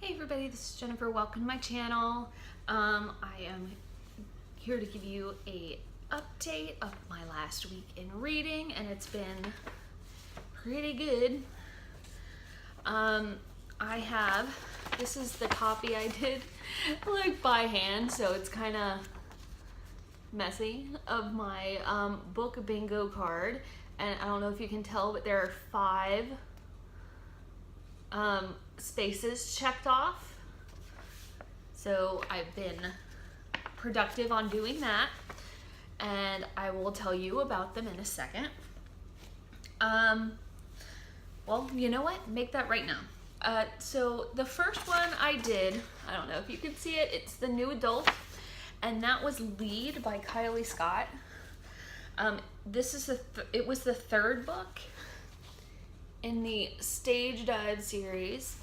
Hey everybody, this is Jennifer. Welcome to my channel. I am here to give you a update of my last week in reading, and it's been pretty good. This is the copy I did like by hand, so it's kind of messy, of my book bingo card. And I don't know if you can tell, but there are 5 spaces checked off. So I've been productive on doing that, and I will tell you about them in a second. Well, you know what? Make that right now. So the first one I did, I don't know if you can see it, it's The New Adult, and that was Lead by Kylie Scott. It was the 3rd book in the Stage Dive series,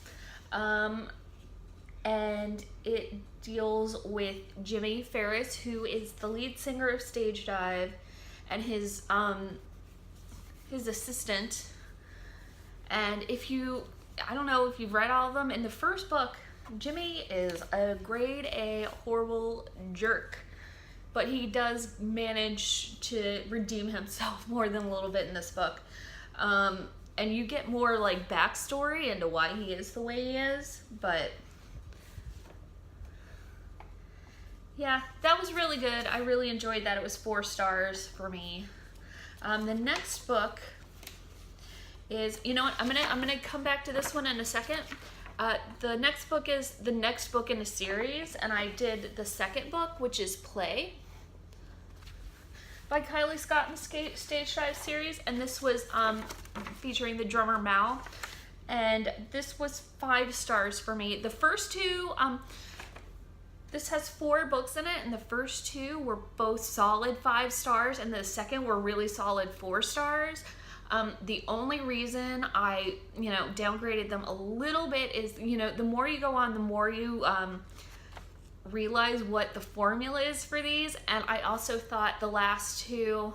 and it deals with Jimmy Ferris, who is the lead singer of Stage Dive, and his assistant. And I don't know if you've read all of them. In the first book, Jimmy is a grade A horrible jerk, but he does manage to redeem himself more than a little bit in this book. And you get more like backstory into why he is the way he is, but yeah, that was really good. I really enjoyed that. It was 4 stars for me. The next book is, you know what, I'm gonna come back to this one in a second. The next book is the next book in a series, and I did the 2nd book, which is Play by Kylie Scott and Stage Dive series, and this was featuring the drummer Mal, and this was 5 stars for me. The first 2, this has 4 books in it, and the first 2 were both solid 5 stars, and the second were really solid 4 stars. The only reason I, downgraded them a little bit is, the more you go on, the more you realize what the formula is for these. And I also thought the last 2,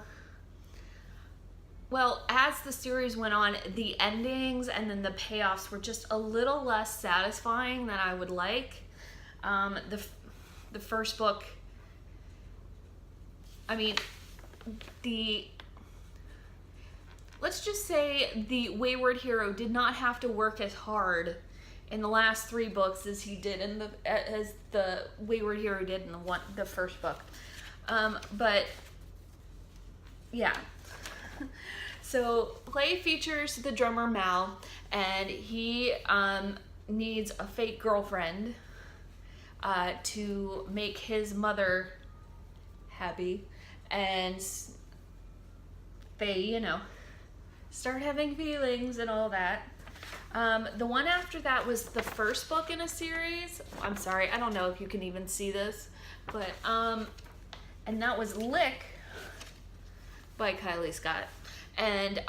well, as the series went on, the endings and then the payoffs were just a little less satisfying than I would like. The first book, let's just say the wayward hero did not have to work as hard in the last 3 books as he did as the wayward hero did in the first book. But yeah. So Play features the drummer Mal, and he needs a fake girlfriend to make his mother happy, and they, start having feelings and all that. The one after that was the first book in a series. I'm sorry, I don't know if you can even see this, but and that was Lick by Kylie Scott, and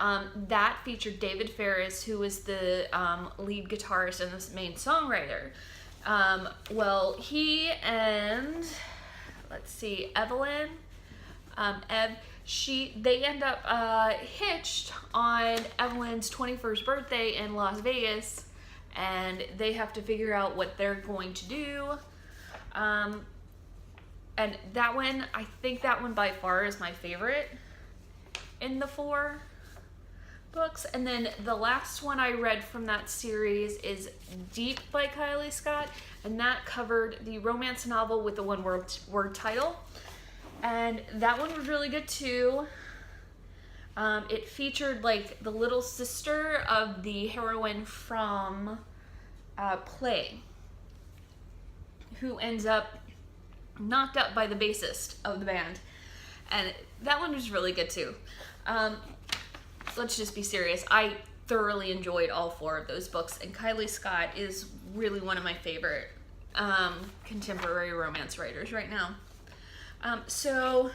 that featured David Ferris, who was the lead guitarist and the main songwriter. Well, he and Evelyn, they end up hitched on Evelyn's 21st birthday in Las Vegas, and they have to figure out what they're going to do. And that one, I think that one by far is my favorite in the 4 books. And then the last one I read from that series is Deep by Kylie Scott, and that covered the romance novel with the one word title. And that one was really good too. It featured like the little sister of the heroine from Play, who ends up knocked up by the bassist of the band. And that one was really good too. Let's just be serious. I thoroughly enjoyed all 4 of those books, and Kylie Scott is really one of my favorite contemporary romance writers right now. So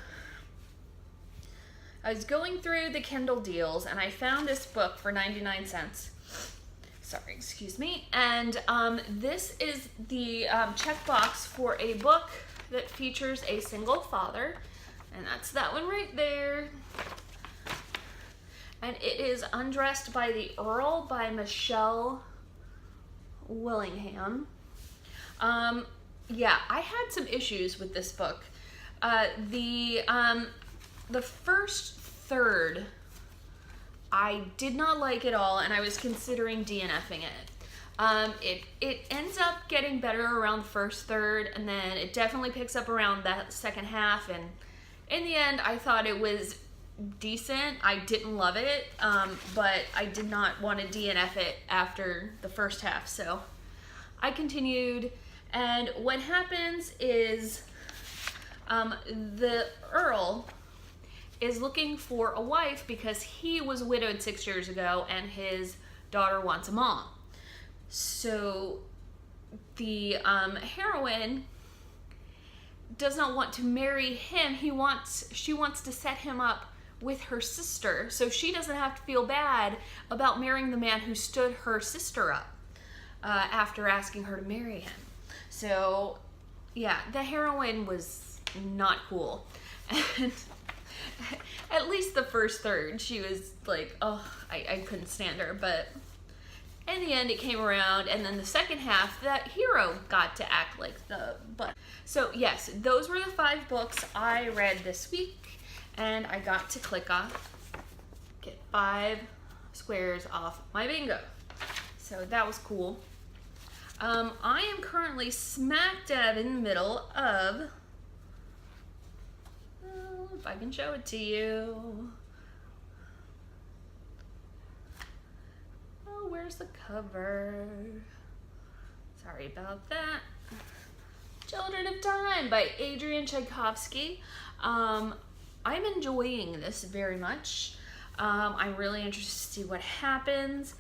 I was going through the Kindle deals, and I found this book for 99 cents. Sorry, excuse me. And this is the checkbox for a book that features a single father, and that's that one right there. And it is Undressed by the Earl by Michelle Willingham. Yeah, I had some issues with this book. The first third, I did not like at all, and I was considering DNFing it. It ends up getting better around the first third, and then it definitely picks up around that second half, and in the end, I thought it was decent. I didn't love it, but I did not want to DNF it after the first half, so I continued, and what happens is the Earl is looking for a wife because he was widowed 6 years ago and his daughter wants a mom. So the heroine does not want to marry him. She wants to set him up with her sister, so she doesn't have to feel bad about marrying the man who stood her sister up after asking her to marry him. So yeah, the heroine was not cool. And at least the first third, she was like, oh, I couldn't stand her, but in the end it came around, and then the second half, that hero got to act like the butt. So yes, those were the 5 books I read this week, and I got to get 5 squares off my bingo. So that was cool. I am currently smack dab in the middle of, if I can show it to you. Oh, where's the cover? Sorry about that. Children of Time by Adrian Tchaikovsky. I'm enjoying this very much. I'm really interested to see what happens.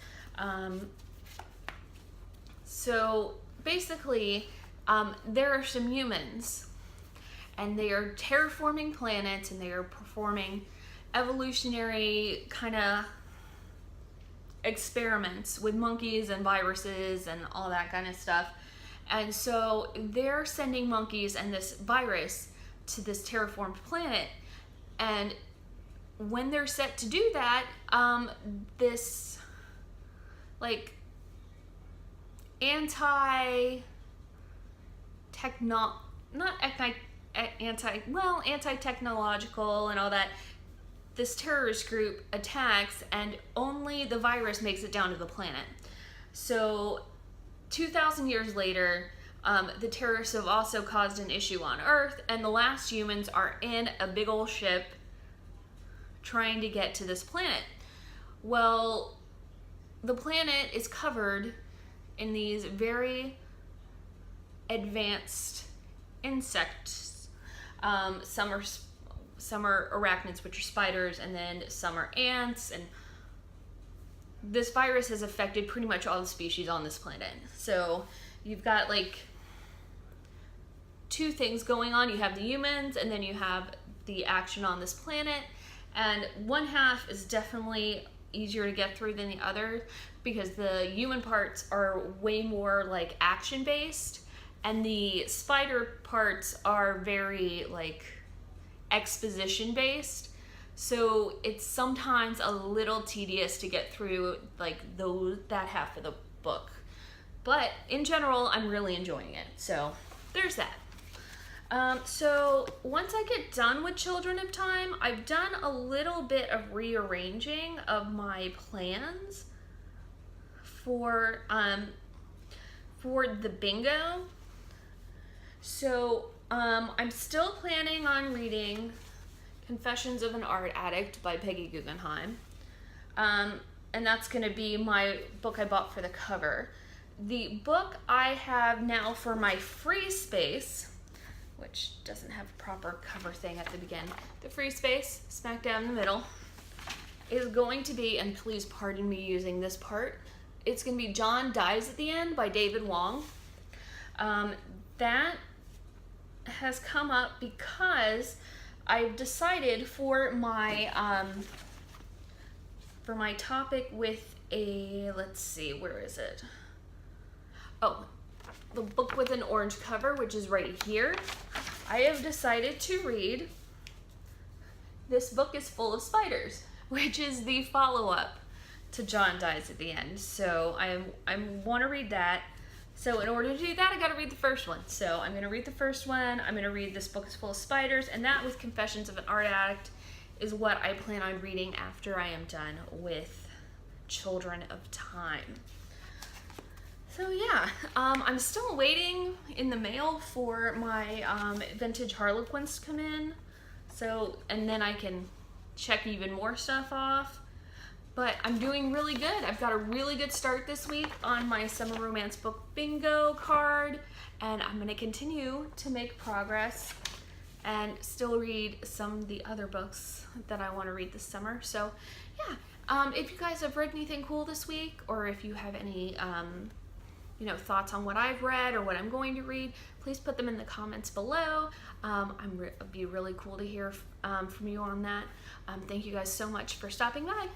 So basically, there are some humans, and they are terraforming planets, and they are performing evolutionary kind of experiments with monkeys and viruses and all that kind of stuff. And so they're sending monkeys and this virus to this terraformed planet, and when they're set to do that, this like anti-technological and all that, this terrorist group attacks, and only the virus makes it down to the planet. So 2,000 years later, the terrorists have also caused an issue on Earth, and the last humans are in a big old ship trying to get to this planet. Well, the planet is covered in these very advanced insects. Some are arachnids, which are spiders, and then some are ants, and this virus has affected pretty much all the species on this planet. So you've got like 2 things going on. You have the humans, and then you have the action on this planet, and one half is definitely easier to get through than the other because the human parts are way more like action based, and the spider parts are very like exposition based. So it's sometimes a little tedious to get through like that half of the book. But in general, I'm really enjoying it. So there's that. So once I get done with Children of Time, I've done a little bit of rearranging of my plans for the bingo. So I'm still planning on reading Confessions of an Art Addict by Peggy Guggenheim. And that's going to be my book I bought for the cover. The book I have now for my free space, which doesn't have a proper cover thing at the beginning, the free space, smack down in the middle, is going to be, and please pardon me using this part, it's going to be John Dies at the End by David Wong. That has come up because I've decided for my topic with a, let's see, where is it? Oh, the book with an orange cover, which is right here. I have decided to read This Book is Full of Spiders, which is the follow-up to John Dies at the End. So I want to read that. So in order to do that, I gotta read the first one. So I'm gonna read the first one. I'm gonna read This Book is Full of Spiders, and that with Confessions of an Art Addict is what I plan on reading after I am done with Children of Time. So yeah, I'm still waiting in the mail for my vintage Harlequins to come in. So, and then I can check even more stuff off. But I'm doing really good. I've got a really good start this week on my summer romance book bingo card, and I'm gonna continue to make progress and still read some of the other books that I wanna read this summer. So yeah, if you guys have read anything cool this week, or if you have any thoughts on what I've read or what I'm going to read, please put them in the comments below. It'd be really cool to hear from you on that. Thank you guys so much for stopping by.